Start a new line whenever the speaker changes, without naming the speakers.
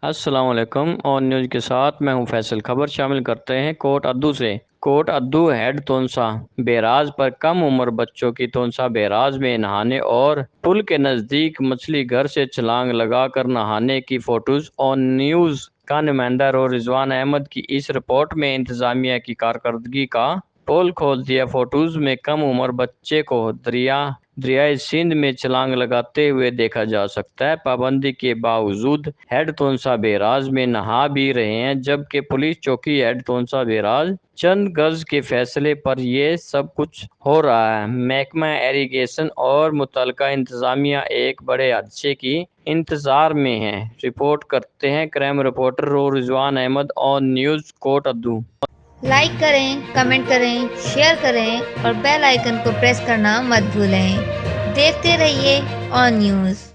السلام علیکم، اور نیوز کے ساتھ میں ہوں فیصل۔ خبر شامل کرتے ہیں کوٹ ادو سے۔ کوٹ ادو ہیڈ تونسا بیراج پر کم عمر بچوں کی تونسا بیراج میں نہانے اور پل کے نزدیک مچھلی گھر سے چھلانگ لگا کر نہانے کی فوٹوز آن نیوز کا نمائندہ رضوان احمد کی اس رپورٹ میں انتظامیہ کی کارکردگی کا پول کھول دیا۔ فوٹوز میں کم عمر بچے کو دریائے سندھ میں چھلانگ لگاتے ہوئے دیکھا جا سکتا ہے۔ پابندی کے باوجود ہیڈ تونسا بیراج میں نہا بھی رہے ہیں، جبکہ پولیس چوکی ہیڈ تونسا بیراج چند گز کے فاصلے پر یہ سب کچھ ہو رہا ہے۔ محکمہ ایریگیشن اور متعلقہ انتظامیہ ایک بڑے حادثے کی انتظار میں ہے۔ رپورٹ کرتے ہیں کرائم رپورٹر رضوان احمد آن نیوز کوٹ ادو۔
لائک کریں، کمنٹ کریں، شیئر کریں اور بیل آئیکن کو پریس کرنا مت بھولیں۔ دیکھتے رہیے آن نیوز۔